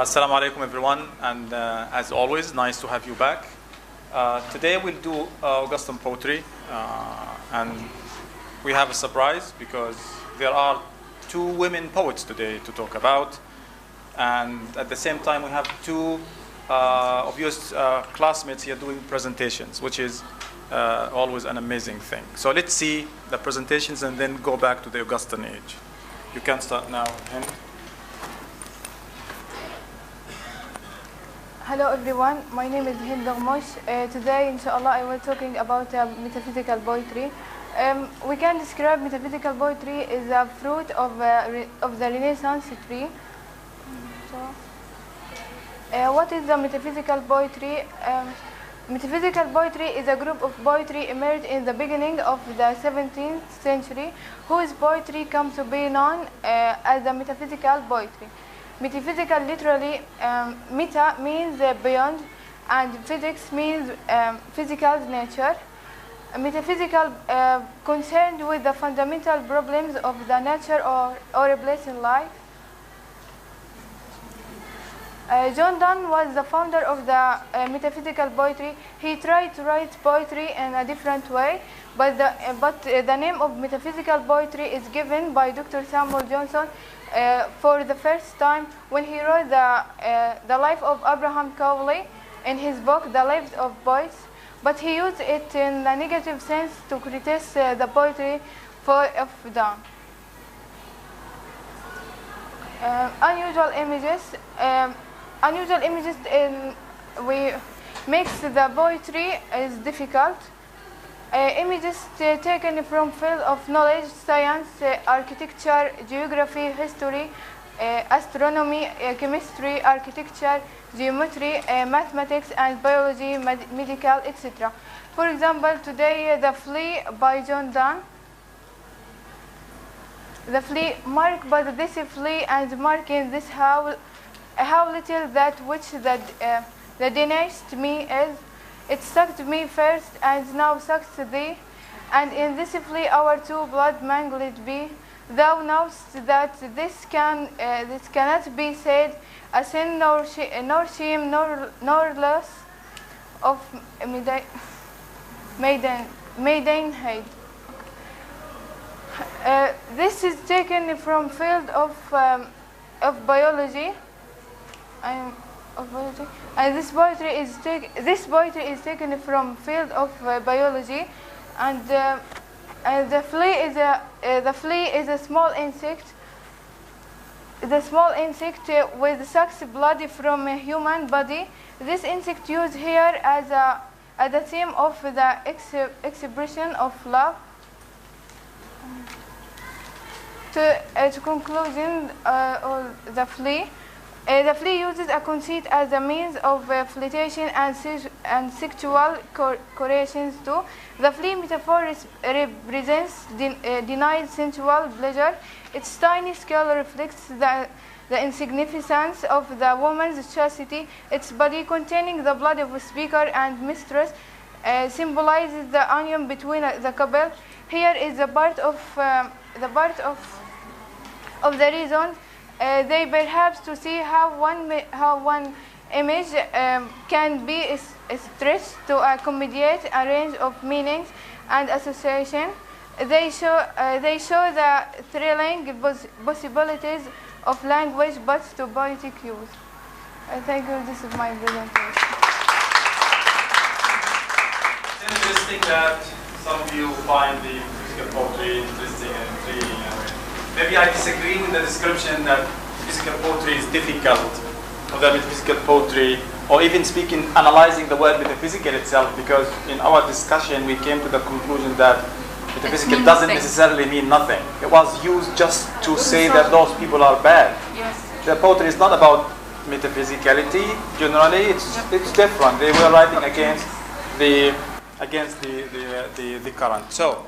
Assalamu alaikum everyone, and as always, nice to have you back. Today we'll do Augustan poetry, and we have a surprise because there are two women poets today to talk about, and at the same time we have two of your classmates here doing presentations, which is always an amazing thing. So let's see the presentations and then go back to the Augustan Age. You can start now, Hind. Hello everyone, my name is Hind today, inshallah, I will talking about metaphysical poetry. We can describe metaphysical poetry as a fruit of the Renaissance tree. What is the metaphysical poetry? Metaphysical poetry is a group of poetry emerged in the beginning of the 17th century, whose poetry comes to be known as the metaphysical poetry. Metaphysical literally, meta means beyond, and physics means physical nature. Metaphysical concerned with the fundamental problems of the nature or a place in life. John Donne was the founder of the metaphysical poetry. He tried to write poetry in a different way, but the name of metaphysical poetry is given by Dr. Samuel Johnson for the first time when he wrote the life of Abraham Cowley in his book, The Lives of Poets. But he used it in a negative sense to criticize the poetry of Donne. Unusual images makes the poetry is difficult. Images taken from field of knowledge, science, architecture, geography, history, astronomy, chemistry, architecture, geometry, mathematics, and biology, medical, etc. For example, today The Flea by John Donne. The flea, marked by this flea and marking this how little that which the denounced me is. It sucked me first and now sucks thee, and in this flea our two blood mangled be. Thou knowest that this cannot be said, a sin nor shame nor loss of maidenhead. This is taken from field of biology. And this poetry is taken from field of biology, and the flea is a small insect. The small insect with sucks blood from a human body. This insect used here as a theme of the expression of love. To conclusion, the flea. The flea uses a conceit as a means of flirtation and sexual correlations too. The flea metaphor represents denied sensual pleasure. Its tiny scale reflects the insignificance of the woman's chastity. Its body, containing the blood of a speaker and mistress, symbolizes the union between the couple. Here is the part of the reason. They perhaps to see how one image can be stretched to accommodate a range of meanings and association. They show the thrilling possibilities of language, but to poetic use. Thank you. This is my presentation. It's interesting that some of you find the physical poetry interesting and intriguing. Maybe I disagree with the description that physical poetry is difficult, or that metaphysical poetry, or even speaking, analyzing the word metaphysical itself, because in our discussion we came to the conclusion that metaphysical doesn't necessarily mean nothing. It was used just to say that those people are bad. Yes. The poetry is not about metaphysicality. Generally, it's different. They were writing against the current. So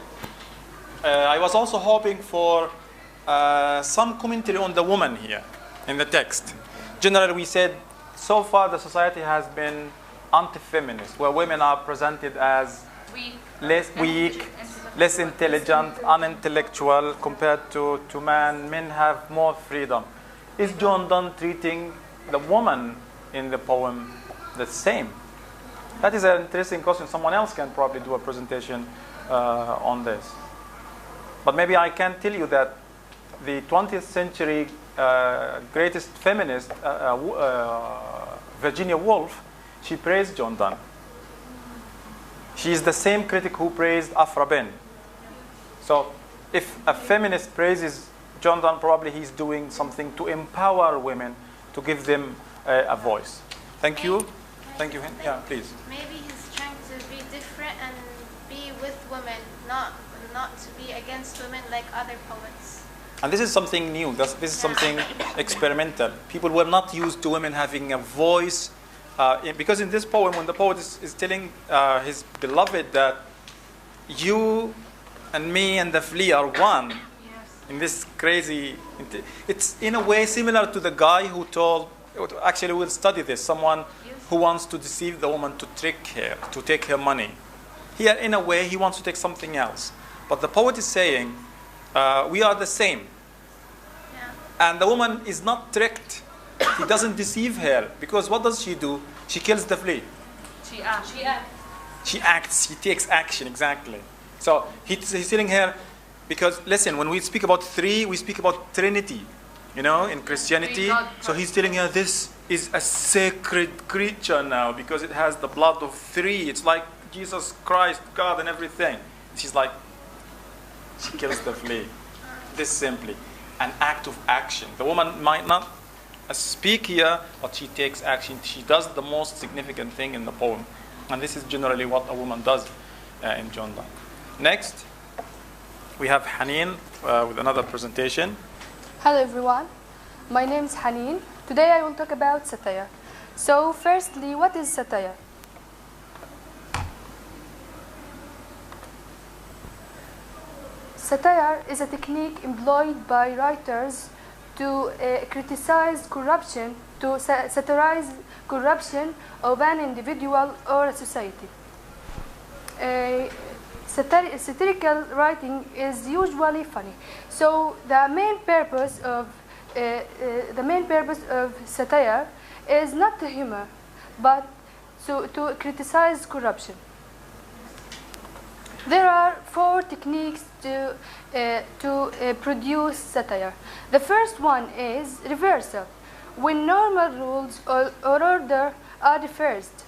I was also hoping for some commentary on the woman here in the text. Generally, we said so far the society has been anti-feminist, where women are presented as less weak, less intelligent, unintellectual compared to men. Men have more freedom. Is John Donne treating the woman in the poem the same? That is an interesting question. Someone else can probably do a presentation on this. But maybe I can tell you that the 20th century greatest feminist, Virginia Woolf, she praised John Donne. She is the same critic who praised Afra Ben. So if a feminist praises John Donne, probably he's doing something to empower women, to give them a voice. Thank you. Thank you. Yeah, please. Maybe he's trying to be different and be with women, not to be against women like other poets. And this is something new. This is something experimental. People were not used to women having a voice. Because in this poem, when the poet is telling his beloved that you and me and the flea are one, in this crazy, it's in a way similar to the guy who told, actually we'll study this, someone who wants to deceive the woman to trick her, to take her money. Here, in a way, he wants to take something else. But the poet is saying, we are the same. And the woman is not tricked. He doesn't deceive her. Because what does she do? She kills the flea. She acts. She acts. She takes action, exactly. So he's telling her, because listen, when we speak about three, we speak about Trinity, in Christianity. So he's telling her this is a sacred creature now because it has the blood of three. It's like Jesus Christ, God, and everything. She's like, she kills the flea. This simply an act of action. The woman might not speak here, but she takes action. She does the most significant thing in the poem. And this is generally what a woman does in John Donne. Next, we have Haneen with another presentation. Hello everyone, my name is Haneen. Today I will talk about satire. So firstly, what is satire? Satire is a technique employed by writers to criticize corruption, to satirize corruption of an individual or a society. Satirical writing is usually funny. So the main purpose of satire is not to humor, but to criticize corruption. There are 4 techniques to produce satire. The first one is reversal, when normal rules or order are reversed.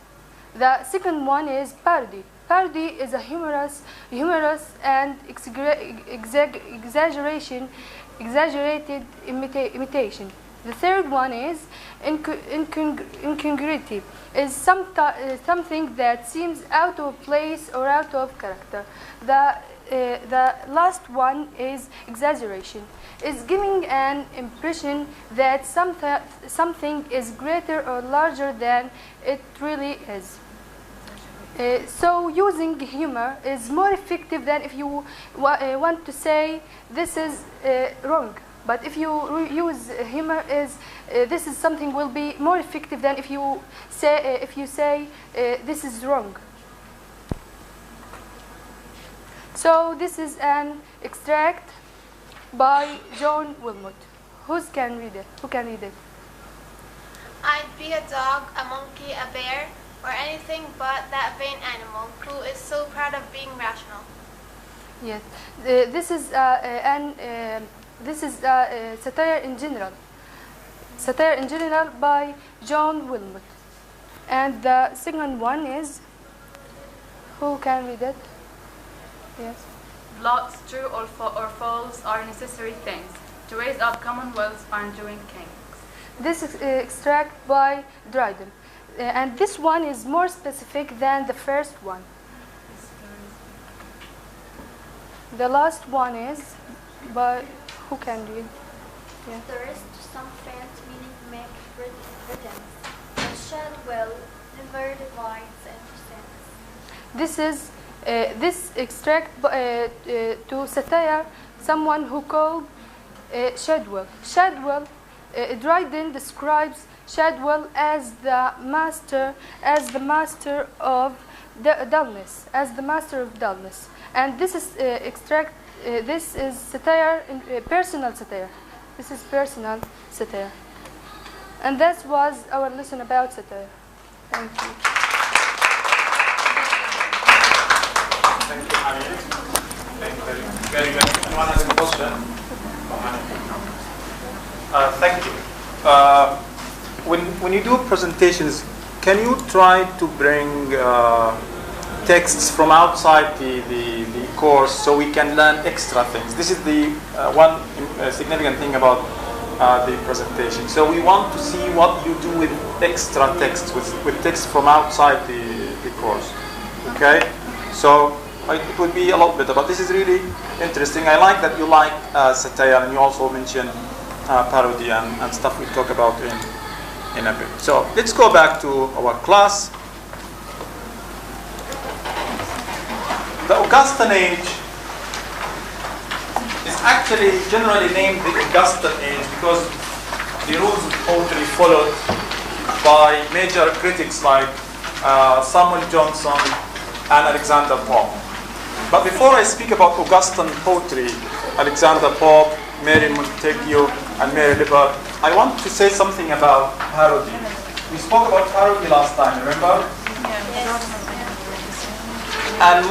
The second one is parody. Parody is a humorous and exaggerated imitation. The third one is incongruity, is something that seems out of place or out of character. The last one is exaggeration, is giving an impression that something is greater or larger than it really is. So using humor is more effective than if you want to say this is wrong. But if you use humor, this is something will be more effective than if you say this is wrong. So this is an extract by John Wilmot. Who can read it? I'd be a dog, a monkey, a bear, or anything but that vain animal who is so proud of being rational. Yes, this is satire in general. Satire in general by John Wilmot. And the second one is, who can read it? Yes. Blots, true or false, are necessary things. To raise up commonwealths or enduring kings. This is extract by Dryden. And this one is more specific than the first one. The last one is by, who can read? Yeah. There is to some friend meaning make pretense, but Shadwell never divides and presents. This is this extract to satire someone who called Shadwell. Dryden describes Shadwell as the master of dullness, and this is extract. This is satire, personal satire. This is personal satire. And that was our lesson about satire. Thank you. Thank you, Hamid. Thank you very good. Anyone has a question? Thank you. When you do presentations, can you try to bring texts from outside the course so we can learn extra things? This is the one significant thing about the presentation. So we want to see what you do with extra texts, with texts from outside the course. Okay? So it would be a lot better, but this is really interesting. I like that you like satire, and you also mentioned parody and stuff we'll talk about in a bit. So let's go back to our class. The Augustan Age is actually generally named the Augustan Age because the rules of poetry followed by major critics like Samuel Johnson and Alexander Pope. But before I speak about Augustan poetry, Alexander Pope, Mary Montague, and Mary Liber, I want to say something about parody. We spoke about parody last time, remember? And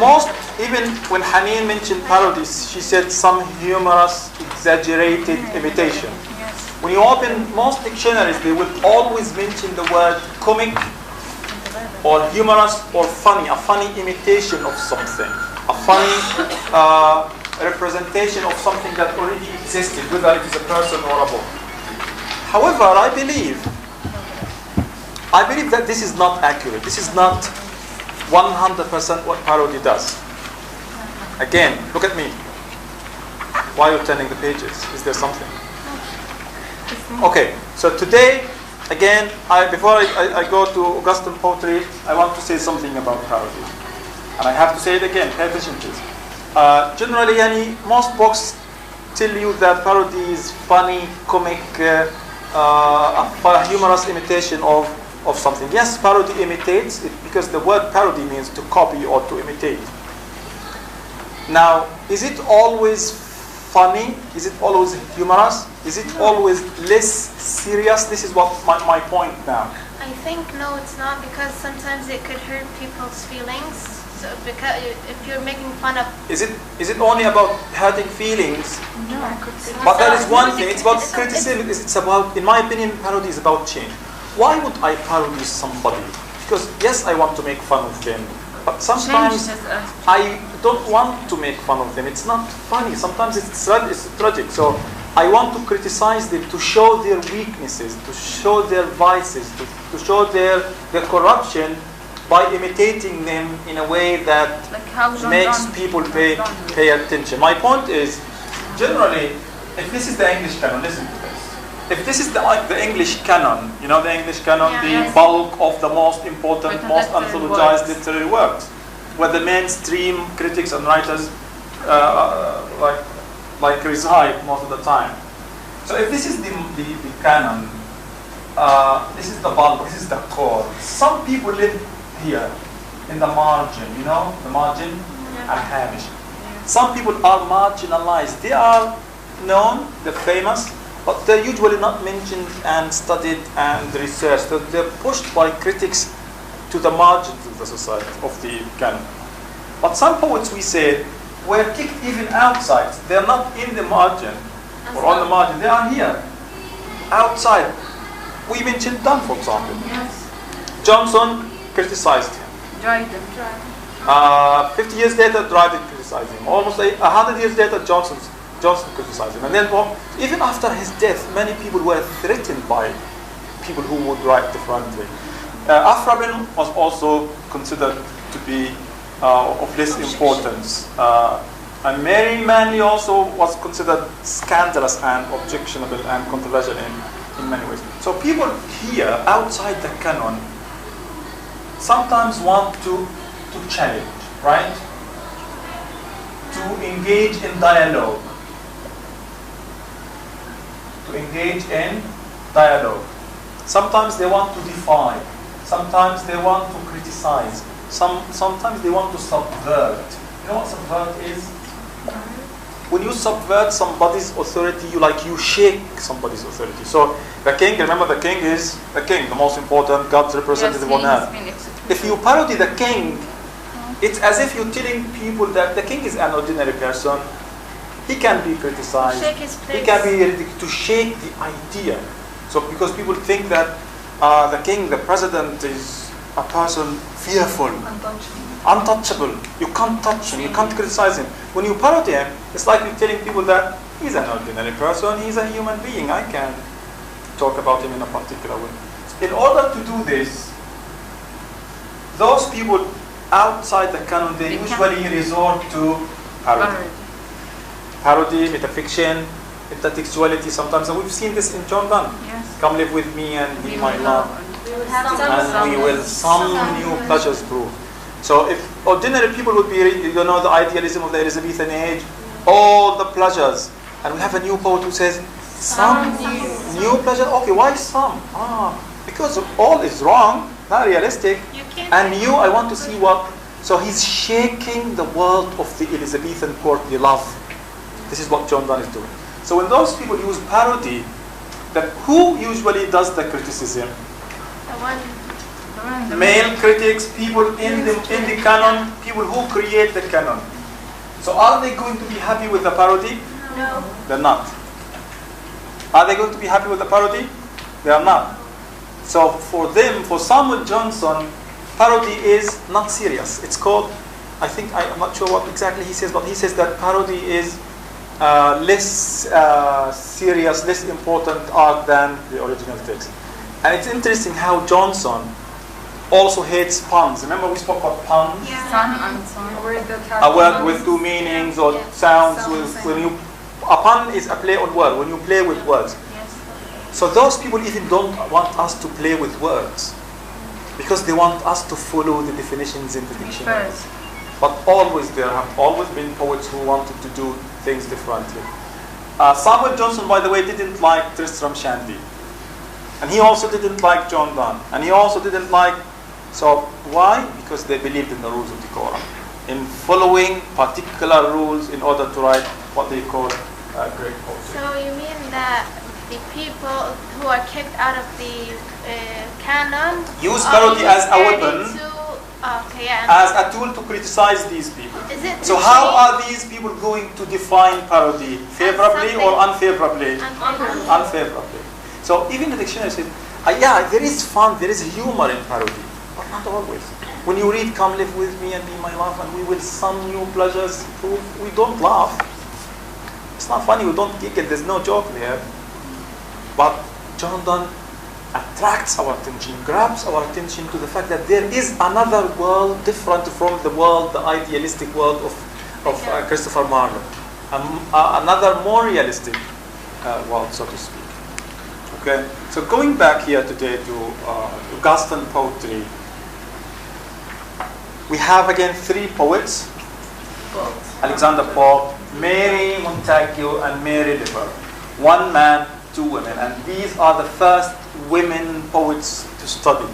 even when Haneen mentioned parodies, she said some humorous, exaggerated imitation. When you open most dictionaries, they will always mention the word comic or humorous or funny, a funny imitation of something, a funny representation of something that already existed, whether it is a person or a book. However, I believe that this is not accurate. This is not 100% what parody does. Again, look at me. Why are you turning the pages? Is there something? Okay, so today, again, before I go to Augustan poetry, I want to say something about parody. And I have to say it again, pay attention please. Generally, most books tell you that parody is funny, comic, a humorous imitation of something. Yes, parody imitates it because the word parody means to copy or to imitate. Now, is it always funny? Is it always humorous? Is it always less serious? This is what my point now. I think no, it's not, because sometimes it could hurt people's feelings. So because if you're making fun of, is it only about hurting feelings? No, but that is one thing. It's about criticism. It's about, in my opinion, parody is about change. Why would I parody somebody? Because yes, I want to make fun of them, but sometimes I don't want to make fun of them. It's not funny. Sometimes it's tragic. So I want to criticize them, to show their weaknesses, to show their vices, to show their corruption, by imitating them in a way that makes people pay attention. My point is, generally, if this is the English canon, listen to this. If this is the English canon, you know the English canon, the bulk of the most important, most anthologized literary works, where the mainstream critics and writers like reside most of the time. So if this is the canon, this is the bulk, this is the core. Some people live here in the margin, you know, the margin and hamish. Some people are marginalized. They are known, they're famous, but they're usually not mentioned and studied and researched. So they're pushed by critics to the margins of the society, of the canon. But some poets, we say, were kicked even outside. They're not in the margin or on the margin. They are here, outside. We mentioned Donne, for example. Johnson criticized him. Dryden. 50 years later, Dryden criticized him. Almost 100 years later, Johnson criticized him. And then even after his death, many people were threatened by people who would write differently. Afrabin was also considered to be of less importance. And Mary Manley also was considered scandalous and objectionable and controversial in many ways. So people here, outside the canon, sometimes want to challenge, right? To engage in dialogue. Sometimes they want to defy. Sometimes they want to criticize. Sometimes they want to subvert. You know what subvert is? when you subvert somebody's authority, you shake somebody's authority. So the king, remember the king is the king, the most important God's representative on earth. If you parody the king, it's as if you're telling people that the king is an ordinary person. He can be criticized. Shake his place. He can be to shake the idea. So because people think that the king, the president, is a person fearful, untouchable. You can't touch him. You can't criticize him. When you parody him, it's like you're telling people that he's an ordinary person. He's a human being. I can talk about him in a particular way. In order to do this, those people outside the canon, they usually resort to parody. Parody, metafiction, intertextuality sometimes. And we've seen this in John Donne. Yes. Come live with me and be my love. And we will some new pleasures prove. So if ordinary people would be, the idealism of the Elizabethan age, all the pleasures. And we have a new poet who says, some new pleasure. Okay, why some? Because all is wrong, not realistic. And you, I want to see what. So he's shaking the world of the Elizabethan courtly love. This is what John Donne is doing. So when those people use parody, who usually does the criticism? Male critics, people in the canon, people who create the canon. So are they going to be happy with the parody? No. They're not. Are they going to be happy with the parody? They are not. So for them, for Samuel Johnson, parody is not serious. It's called, I'm not sure what exactly he says, but he says that parody is less serious, less important art than the original text. And it's interesting how Johnson also hates puns. Remember we spoke about puns? Yeah. Sun and sun. A word with two meanings or sounds. A pun is a play on word, when you play with words. So those people even don't want us to play with words because they want us to follow the definitions in the dictionary. But there have always been poets who wanted to do things differently. Samuel Johnson, by the way, didn't like Tristram Shandy. And he also didn't like John Donne. And he also didn't like... So why? Because they believed in the rules of decorum. In following particular rules in order to write what they call great poetry. So you mean that the people who are kicked out of the canon use parody as a weapon, as a tool to criticize these people. So how are these people going to define parody? Favorably or unfavorably? Unfavorably. So even the dictionary says, there is fun, there is humor in parody, but not always. When you read "Come live with me and be my love, and we will some new pleasures prove," we don't laugh. It's not funny. We don't giggle. There's no joke there. But John Donne attracts our attention, grabs our attention to the fact that there is another world different from the world, the idealistic world of Christopher Marlowe, another more realistic world, so to speak. Okay. So going back here today to Augustan poetry. We have again three poets, Alexander Pope, Mary Montague, and Mary Liber. One man, two women. And these are the first women poets to study.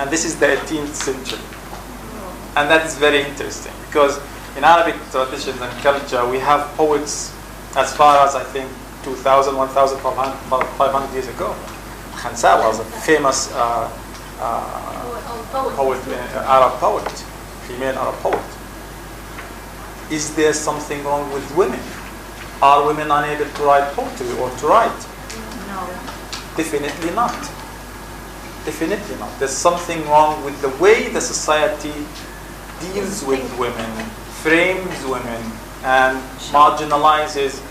And this is the 18th century. And that is very interesting because in Arabic traditions and culture, we have poets as far as I think 2,000, 1,500 years ago. Khansa was a famous Arab poet. Female Arab poet. Is there something wrong with women? Are women unable to write poetry or to write? No. Definitely not. Definitely not. There's something wrong with the way the society deals with women, frames women, and marginalizes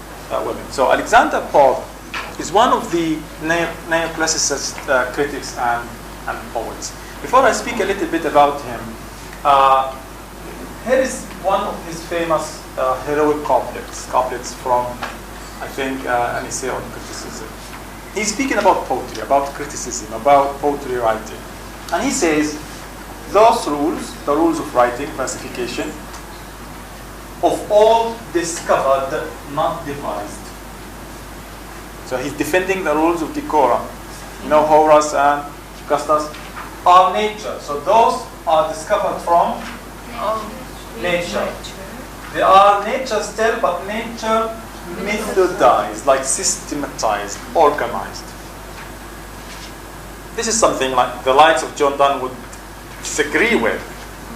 women. So Alexander Pope is one of the neoclassicist critics and poets. Before I speak a little bit about him, here is one of his famous heroic couplets from, I think, an essay on criticism. He's speaking about poetry, about criticism, about poetry writing. And he says, those rules, the rules of writing, classification, of all discovered, not devised. So he's defending the rules of decorum. You know, Horace and Augustus are nature. So those are discovered from nature. They are nature still, but nature methodized, like systematized, organized. This is something like the likes of John Donne would disagree with,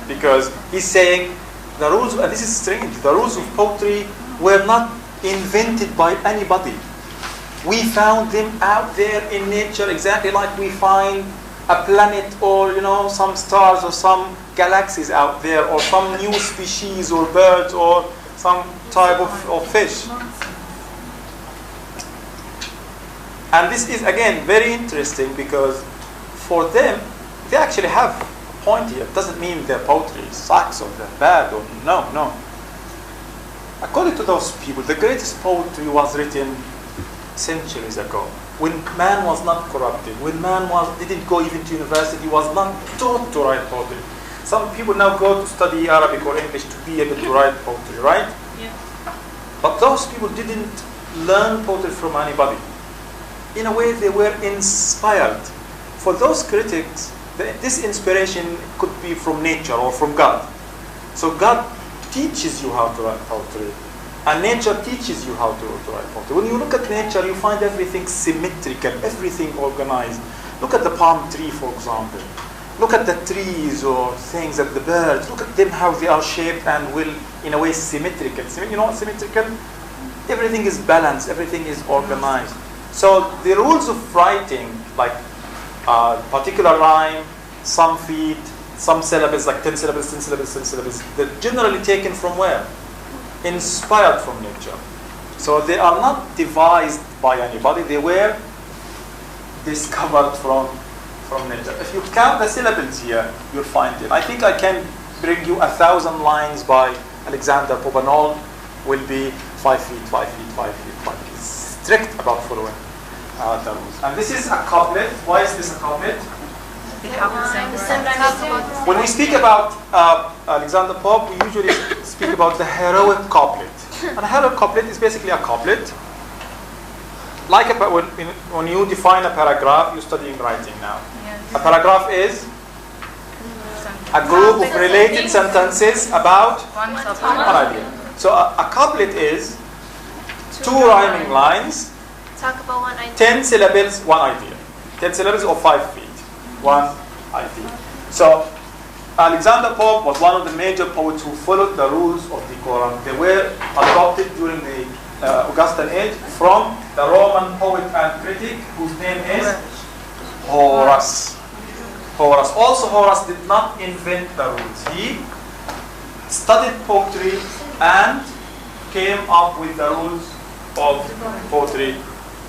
because he's saying the rules, and this is strange, the rules of poetry were not invented by anybody. We found them out there in nature, exactly like we find a planet or some stars or some galaxies out there, or some new species or birds or some type of fish. And this is again very interesting, because for them they actually have a point here. It doesn't mean their poetry sucks or they're bad or no. According to those people, the greatest poetry was written centuries ago, when man was not corrupted, when man didn't go even to university, was not taught to write poetry. Some people now go to study Arabic or English to be able to write poetry, right? Yeah. But those people didn't learn poetry from anybody. In a way, they were inspired. For those critics, this inspiration could be from nature or from God. So God teaches you how to write poetry, and nature teaches you how to write poetry. When you look at nature, you find everything symmetrical, everything organized. Look at the palm tree, for example. Look at the trees or things, at the birds. Look at them, how they are shaped and in a way, symmetrical. You know what symmetrical? Everything is balanced, everything is organized. So the rules of writing, like particular rhyme, some feet, some syllables, like 10 syllables, 10 syllables, 10 syllables, they're generally taken from where? Inspired from nature. So they are not devised by anybody, they were discovered from nature. If you count the syllables here, you'll find it. I think I can bring you 1,000 lines by Alexander Pope, and all will be 5 feet, 5 feet, 5 feet, 5 feet. Strict about following the rules. And this is a couplet. Why is this a couplet? They have the same. When we speak about Alexander Pope, we usually speak about the heroic couplet. And a heroic couplet is basically a couplet. Like when you define a paragraph, you're studying writing now. A paragraph is a group of related sentences about one idea. So a couplet is 2 rhyming lines, Talk about one idea. 10 syllables, one idea. 10 syllables or 5 feet, one idea. So Alexander Pope was one of the major poets who followed the rules of decorum. They were adopted during the Augustan Age from the Roman poet and critic whose name is Horace. Also, Horace did not invent the rules. He studied poetry and came up with the rules of poetry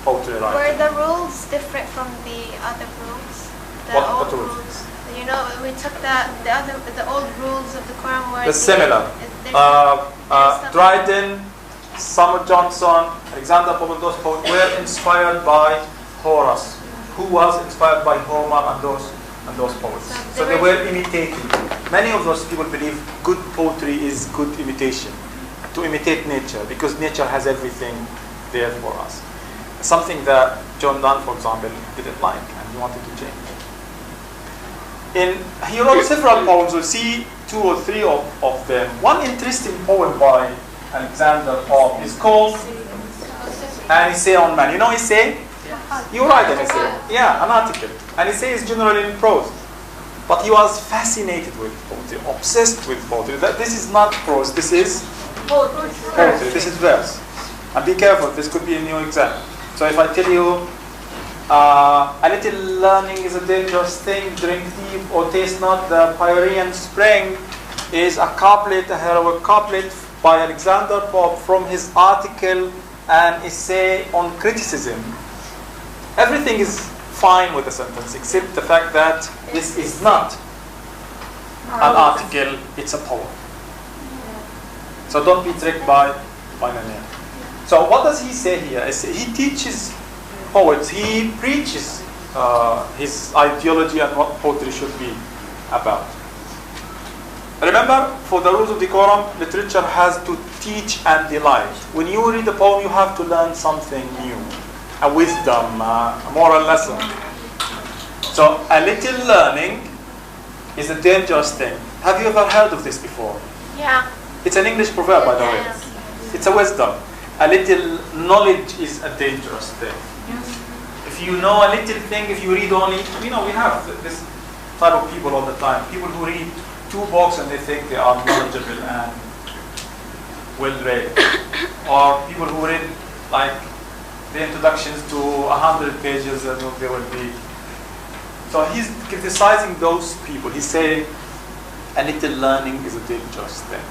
writing. Were the rules different from the other rules? What rules? You know, we took the old rules of the Quran were similar. Dryden, Samuel Johnson, Alexander Pope, and those poets were inspired by Horace, who was inspired by Homer and those poets. So they were imitating. Many of those people believe good poetry is good imitation, to imitate nature, because nature has everything there for us. Something that John Donne, for example, didn't like and he wanted to change. He wrote several poems. We'll see 2 or 3 of them. One interesting poem by Alexander Pope is called An Essay on Man. You know essay? You write an essay. Yeah, an article. An essay is generally in prose. But he was fascinated with poetry, obsessed with poetry. This is not prose, this is poetry. This is verse. And be careful, this could be a new exam. So if I tell you, a little learning is a dangerous thing, drink deep or taste not the Pyrenean spring, is a couplet, a heroic couplet by Alexander Pope from his article, An Essay on Criticism. Everything is fine with the sentence except the fact that this is not an article, it's a poem. So don't be tricked by the name. So what does he say here? He teaches poets, he preaches his ideology and what poetry should be about. Remember, for the rules of decorum, literature has to teach and delight. When you read a poem, you have to learn something new, a wisdom, a moral lesson. So a little learning is a dangerous thing. Have you ever heard of this before? Yeah. It's an English proverb, by the way. It's a wisdom. A little knowledge is a dangerous thing. If you know a little thing, if you read only, we have this type of people all the time. People who read 2 books and they think they are knowledgeable and well read. Or people who read like the introductions to 100 pages and they will be. So he's criticizing those people. He's saying a little learning is a dangerous thing.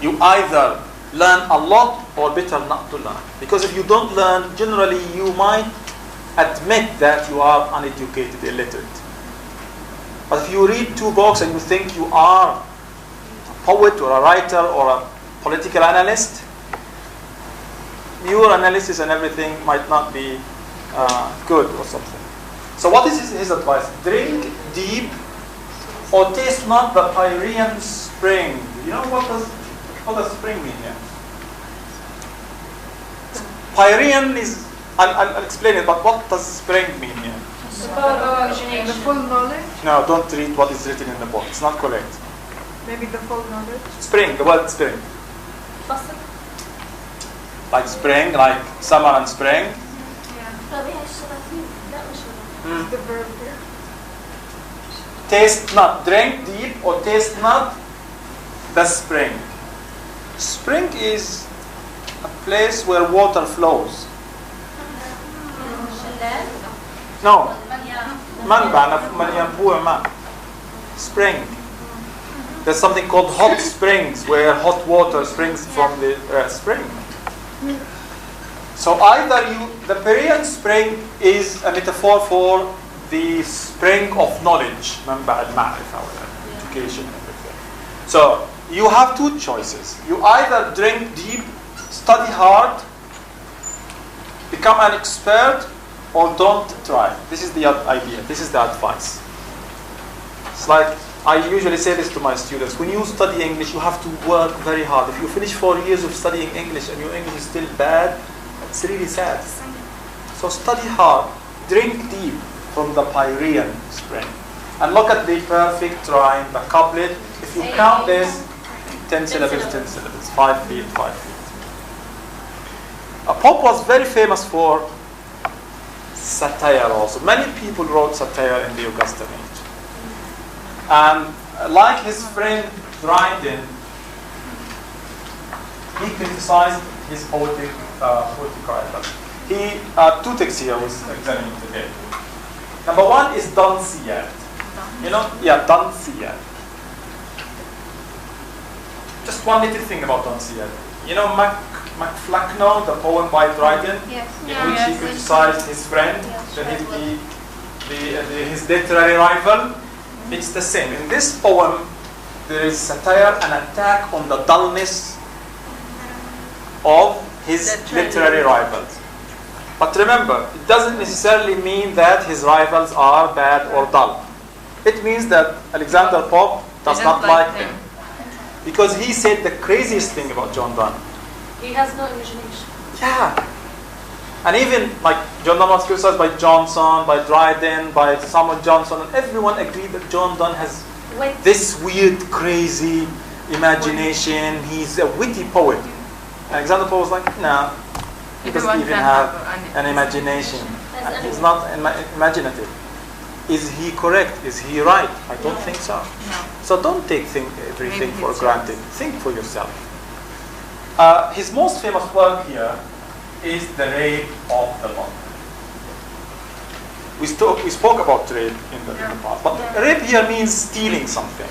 You either learn a lot or better not to learn. Because if you don't learn, generally you might admit that you are uneducated, illiterate. But if you read 2 books and you think you are a poet or a writer or a political analyst, your analysis and everything might not be good or something. So what is his advice? Drink deep or taste not the Pyrenean spring. You know what does spring mean here? Pyrenean is, I'll explain it, but what does spring mean here? The full knowledge? No, don't read what is written in the book. It's not correct. Maybe the full knowledge? Spring, the word spring. Like spring, like summer and spring. The verb there. Taste not, drink deep or taste not the spring. Spring is a place where water flows. No. Spring. There's something called hot springs where hot water springs from the spring. So either the Pyrenean spring is a metaphor for the spring of knowledge, education and everything. So you have 2 choices. You either drink deep, study hard, become an expert, or don't try. This is the idea. This is the advice. It's like I usually say this to my students. When you study English, you have to work very hard. If you finish 4 years of studying English and your English is still bad, it's really sad. So study hard, drink deep from the Pyrenean spring. And look at the perfect rhyme, the couplet. If you count this, 10 syllables, 10 syllables, 5 feet, 5 feet. Pope was very famous for satire also. Many people wrote satire in the Augustan Age. And like his friend Dryden, he criticized his poetic writers. He 2 texts here was examining today. Number 1 is Dunciad. You know? Yeah, Dunciad. Just one little thing about Dunciad. You know MacFlackno, the poem by Dryden, in which he criticized his friend, his literary rival. It's the same. In this poem, there is satire and attack on the dullness of his literary rivals. But remember, it doesn't necessarily mean that his rivals are bad or dull. It means that Alexander Pope does not like him. Because he said the craziest thing about John Donne. He has no imagination. Yeah. And even like John Donne was criticized by Johnson, by Dryden, by Samuel Johnson, and everyone agreed that John Donne has this weird, crazy imagination. He's a witty poet. Alexander Pope was like, no, he doesn't even have an imagination. He's not imaginative. Is he correct? Is he right? I don't think so. No. So don't take everything for granted. Think for yourself. His most famous work here is The Rape of the Lock. We spoke about rape in the past, but rape here means stealing something.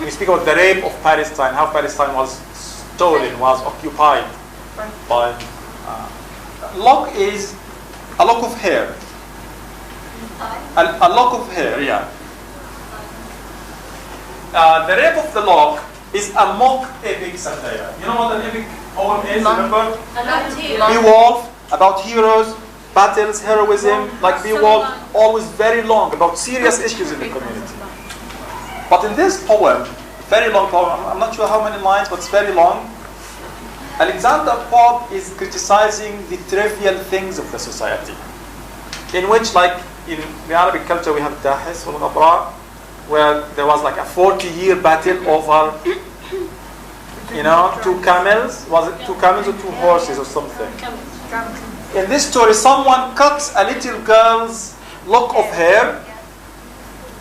We speak about the rape of Palestine, how Palestine was stolen, was occupied by. Lock is a lock of hair. A lock of hair, yeah. The Rape of the Lock is a mock epic satire. You know what an epic poem is? Remember? Beowulf, about heroes, battles, heroism, like Beowulf, always very long, about serious issues in the community. But in this poem, very long poem, I'm not sure how many lines, but it's very long, Alexander Pope is criticizing the trivial things of the society. In which, like, in the Arabic culture, we have Dahis wal Ghabra, where there was like a 40-year battle over you know, 2 camels. Was it 2 camels or 2 horses or something? In this story, someone cuts a little girl's lock of hair,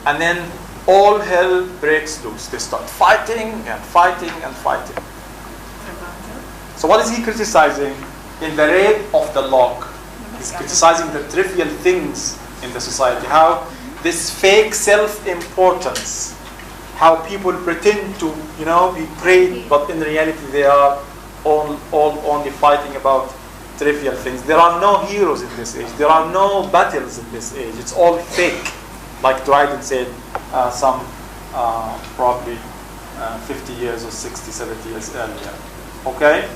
and then all hell breaks loose. They start fighting and fighting and fighting. So what is he criticizing? In the rape of the lock, he's criticizing the trivial things in the society. How this fake self-importance, how people pretend to, you know, be great, but in reality they are all only fighting about trivial things. There are no heroes in this age. There are no battles in this age. It's all fake, like Dryden said probably 50 years or 60, 70 years earlier. Okay?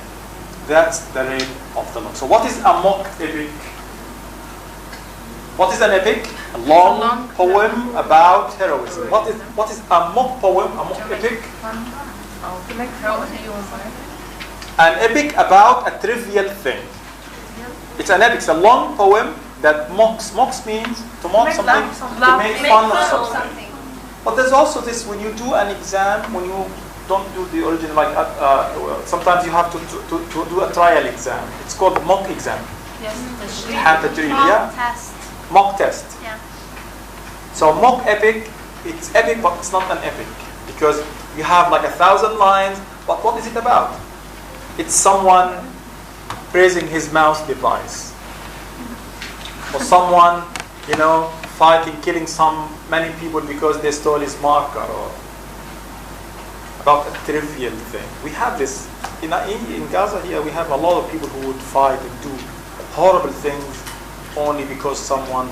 That's the rape of the lock. So what is a mock epic? What is an epic? A long poem about heroism. What is a mock poem, a mock epic? An epic about a trivial thing. It's an epic. It's a long poem that mocks. Mocks means to mock something, to make fun of something. But there's also this, when you do an exam, when you don't do the original, like sometimes you have to do a trial exam. It's called mock exam. Yes. Mock test. Mock test. Yeah. So mock epic, it's epic, but it's not an epic because you have like 1,000 lines. But what is it about? It's someone praising his mouse device, or someone, you know, fighting, killing many people because they stole his marker, or about a trivial thing. We have this in Gaza here. We have a lot of people who would fight and do horrible things only because someone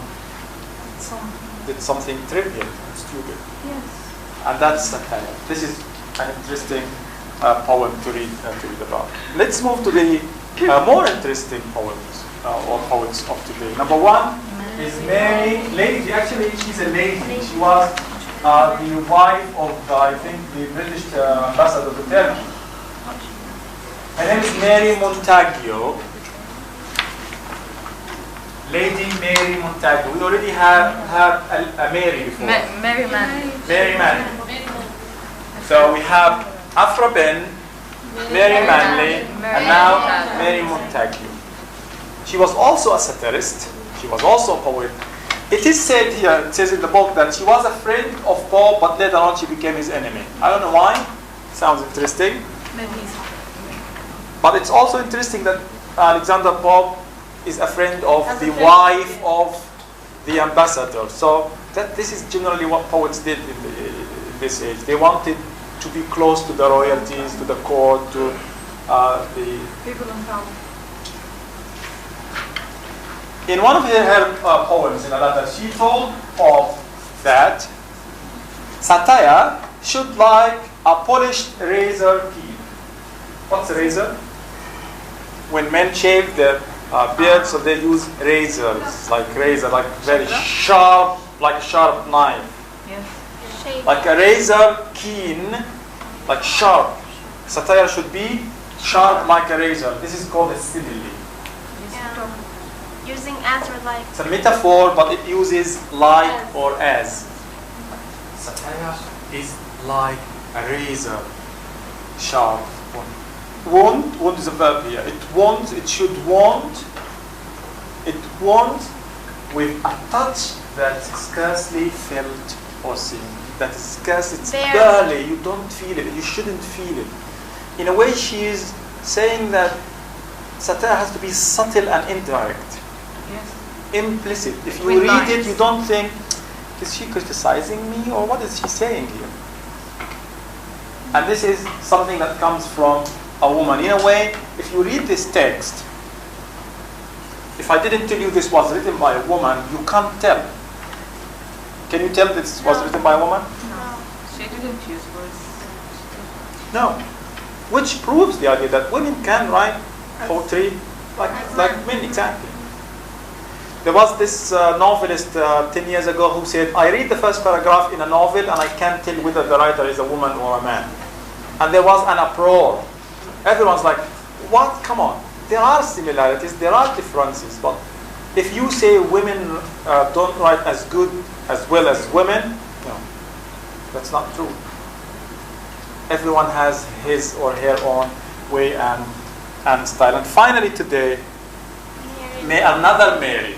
did something trivial and stupid. Yes. And that's satire. This is an interesting poem to read about. Let's move to the more interesting poems or poets of today. Number 1 is Mary. Lady. Actually, she's a lady. She was the wife of, I think, the British ambassador to Turkey. Her name is Mary Montagu. Lady Mary Montagu. We already had a Mary before. Mary Manley. Mary Manley. So we have Afra Ben, Mary Manley, and now Mary Montagu. She was also a satirist. She was also a poet. It is said here, it says in the book, that she was a friend of Pope, but later on she became his enemy. I don't know why. Sounds interesting. But it's also interesting that Alexander Pope is a friend of the wife of the ambassador. So this is generally what poets did in this age. They wanted to be close to the royalties, to the court, to the people in power. In one of her poems, in a letter, she told Pope that satire should like a polished razor key. What's a razor? When men shave their beard, so they use razors, like very sharp, like a sharp knife. Yes. Like a razor, keen, like sharp. Satire should be sharp like a razor. This is called a simile. Using as or like. It's a metaphor, but it uses like or as. Satire is like a razor, sharp. Wound is a verb here. It should wound with a touch that's scarcely felt or seen. That is scarce, it's barely, you don't feel it, you shouldn't feel it. In a way, she is saying that satire has to be subtle and indirect. Yes. Implicit. If you read it, you don't think, is she criticizing me, or what is she saying here? And this is something that comes from a woman. In a way, if you read this text, if I didn't tell you this was written by a woman, you can't tell. Can you tell this was written by a woman? No. She didn't use words. No. Which proves the idea that women can write poetry like men, exactly. There was this novelist 10 years ago who said, I read the first paragraph in a novel and I can't tell whether the writer is a woman or a man. And there was an uproar. Everyone's like, what? Come on. There are similarities, there are differences, but if you say women don't write as well as women, no, that's not true. Everyone has his or her own way and style. And finally today, another Mary.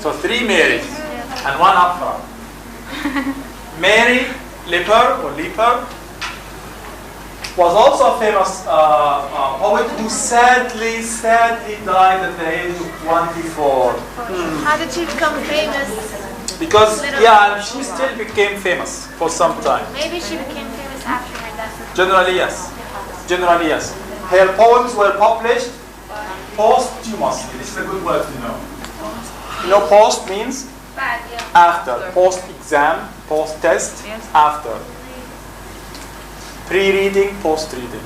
So 3 Marys and 1 Afra. Mary Leper was also a famous poet who sadly died at the age of 24. How did she become famous? Because, and she still became famous for some time. Maybe she became famous after her death. Generally, yes. Her poems were published posthumously. This is a good word to know. You know, post means after. Post-exam, post-test, after. Pre-reading, post-reading.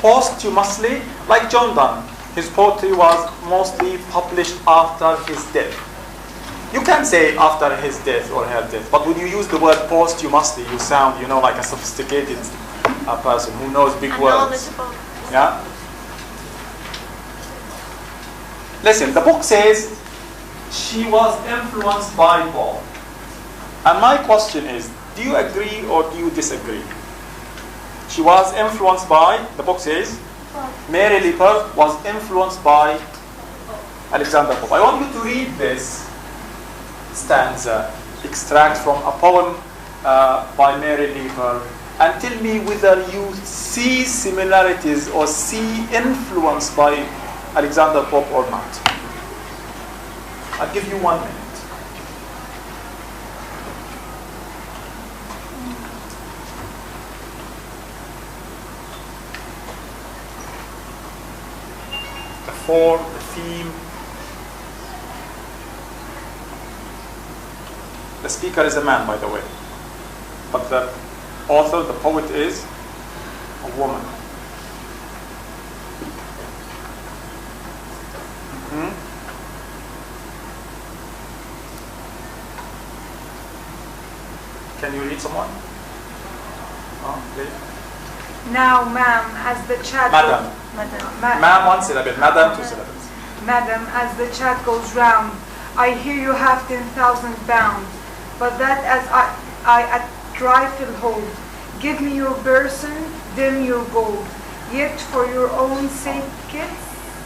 Posthumously, like John Donne, his poetry was mostly published after his death. You can say after his death or her death, but when you use the word posthumously, you sound, like a sophisticated person who knows big words. Yeah? Listen, the book says she was influenced by Paul. And my question is, do you agree or do you disagree? She was influenced by, the book says, Mary Leper was influenced by Alexander Pope. I want you to read this stanza, extract from a poem by Mary Leper, and tell me whether you see similarities or see influence by Alexander Pope or not. I'll give you 1 minute. The theme. The speaker is a man, by the way, but the author, the poet, is a woman. Can you read someone? Please. Now, ma'am, as the chat Madam. Ma'am, 1 syllable. Madam, 2 syllables. Madam, as the chat goes round, I hear you have 10,000 pounds, but that as I a trifle hold. Give me your person, dim your gold. Yet for your own sake, it's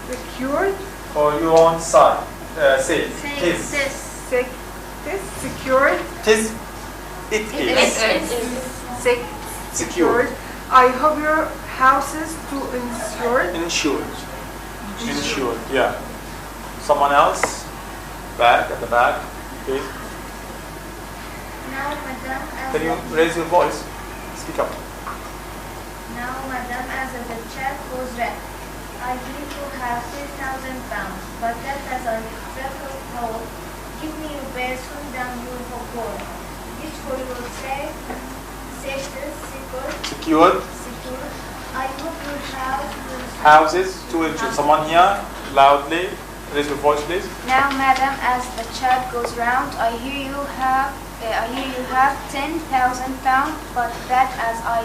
secured. For your own sake, secured. It is secured. I hope your house is too insured. Insured, yeah. Someone else? Back, at the back, please. Now, madam, Can you raise your voice? Speak up. Now, madam, as the chat goes red, I hear you have 10,000 pounds, but that as I travel home, give me your best one down your gold. This for your sake, secured. I hope your house will Houses, 2 inches. Someone here, loudly. Raise your voice, please. Now, madam, as the chat goes round, I hear you have 10,000 pounds, but that as I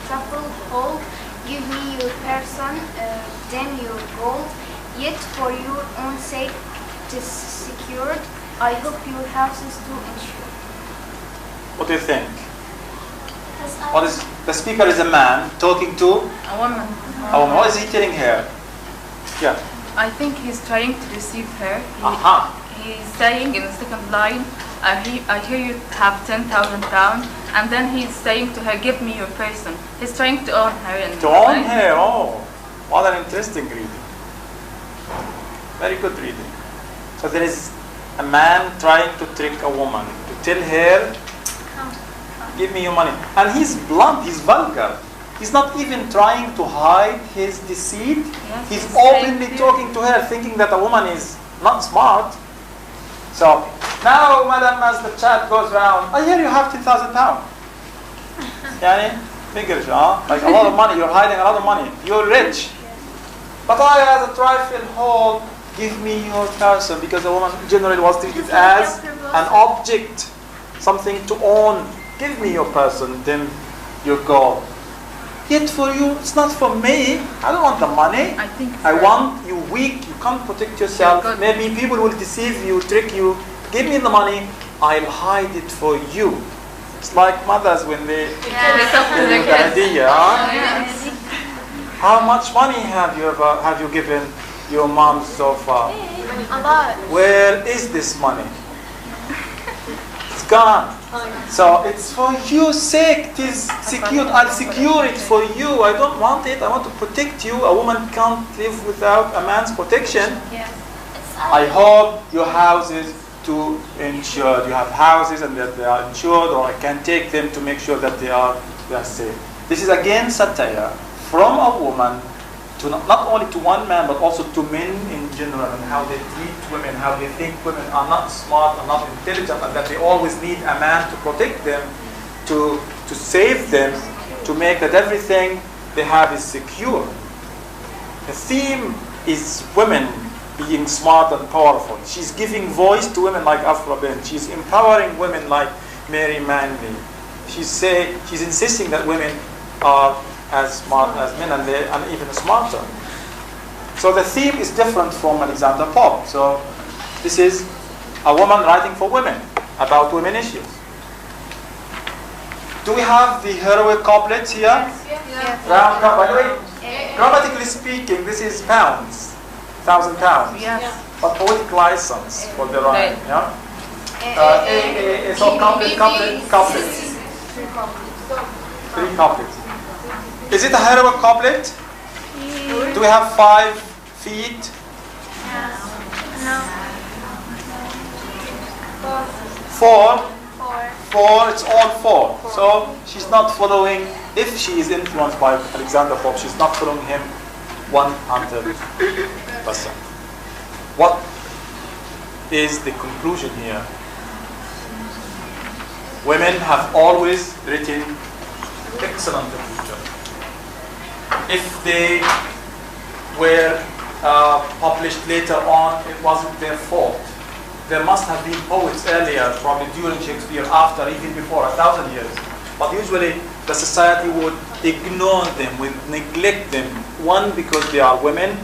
travel hold, give me your person, then your gold. Yet for your own sake, it is secured. I hope your house is too insured. What do you think? What is the speaker is a man talking to A woman. a woman. What is he telling her? Yeah. I think he's trying to deceive her. He's saying in the second line, I hear you have 10,000 pounds, and then he's saying to her, give me your person. He's trying to own her. To own her, what an interesting reading. Very good reading. So there is a man trying to trick a woman, to tell her, give me your money. And he's blunt, he's vulgar. He's not even trying to hide his deceit. Yes, he's openly talking to her, thinking that a woman is not smart. So, now, madam, as the chat goes round, I hear you have 10,000 pounds. Yani, figures, like a lot of money, you're hiding a lot of money. You're rich. But I, as a trifle hold, give me your person, because a woman generally was treated as an object, something to own. Give me your person, then your gold. Yet for you, it's not for me. I don't want the money. I want you weak. You can't protect yourself. Maybe people will deceive you, trick you. Give me the money. I'll hide it for you. It's like mothers when they give Yeah. the idea. How much money have you given your mom so far? A lot. Where is this money? It's gone. So it's for your sake. It is secured. I'll secure it for you. I don't want it. I want to protect you. A woman can't live without a man's protection. Yes. I hope your houses to insured. You have houses and that they are insured, or I can take them to make sure that they are safe. This is again satire from a woman to not only to one man but also to men in general, and how they treat women, how they think women are not smart and not intelligent, and that they always need a man to protect them, to save them, to make that everything they have is secure. The theme is women being smart and powerful. She's giving voice to women like Afra Bint. She's empowering women like Mary Manley. She's insisting that women are as smart as men, and even smarter. So the theme is different from Alexander Pope. So this is a woman writing for women about women issues. Do we have the heroic couplets here? Yes. Round, by the way, grammatically speaking, this is pounds, 1,000 pounds. Yes. But poetic license for the rhyme. Yeah. So couplets. 3 couplets. Is it a heroic couplet? Do we have 5 feet? No. 4? 4. 4, it's all 4. So she's not following, if she is influenced by Alexander Pope, she's not following him 100%. What is the conclusion here? Women have always written excellent literature. If they were published later on, it wasn't their fault. There must have been poets earlier, probably during Shakespeare, after, even before, 1,000 years. But usually the society would ignore them, would neglect them. 1, because they are women.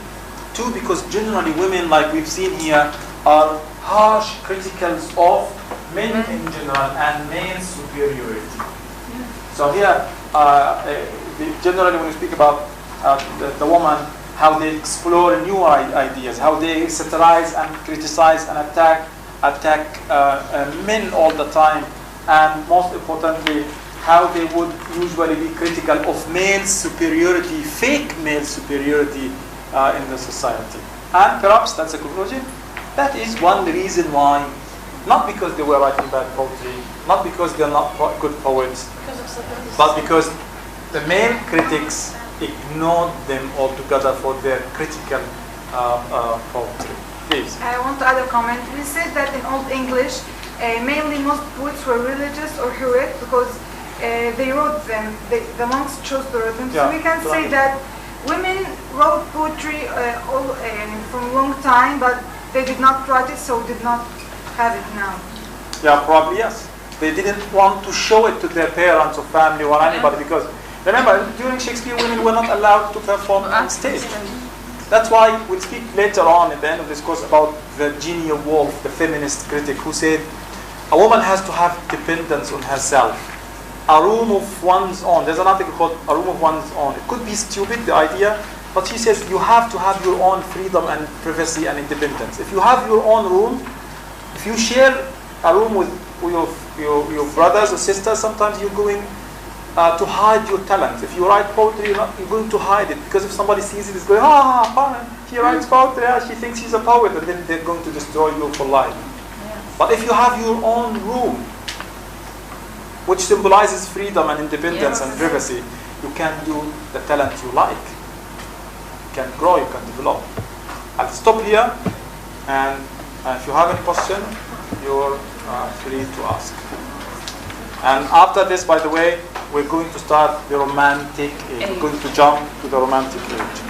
2, because generally women, like we've seen here, are harsh criticals of men in general and male superiority. So here, generally when we speak about the woman, how they explore new ideas, how they satirize and criticize and attack men all the time, and most importantly, how they would usually be critical of male superiority, fake male superiority in the society. And perhaps that's a conclusion. That is one reason why, not because they were writing bad poetry, not because they're not good poets, but because the male critics ignored them altogether for their critical poetry. Please. I want to add a comment. We said that in Old English, mainly most poets were religious or heroic because they wrote them. The monks chose to write them. So we can say that women wrote poetry from a long time, but they did not write it, so did not have it now. Yeah, probably yes. They didn't want to show it to their parents or family or anybody, because remember, during Shakespeare, women were not allowed to perform on stage. That's why we'll speak later on at the end of this course about Virginia Woolf, the feminist critic, who said a woman has to have dependence on herself. A room of one's own. There's an article called A Room of One's Own. It could be stupid, the idea, but she says you have to have your own freedom and privacy and independence. If you have your own room, if you share a room with your brothers or sisters, sometimes you're going to hide your talent. If you write poetry, you're going to hide it, because if somebody sees it, it's going, he writes poetry, she thinks he's a poet, and then they're going to destroy you for life. But if you have your own room, which symbolizes freedom and independence and privacy, you can do the talent you like. You can grow, you can develop. I'll stop here, and if you have any question, you're free to ask. And after this, by the way, we're going to start the romantic age. We're going to jump to the romantic age.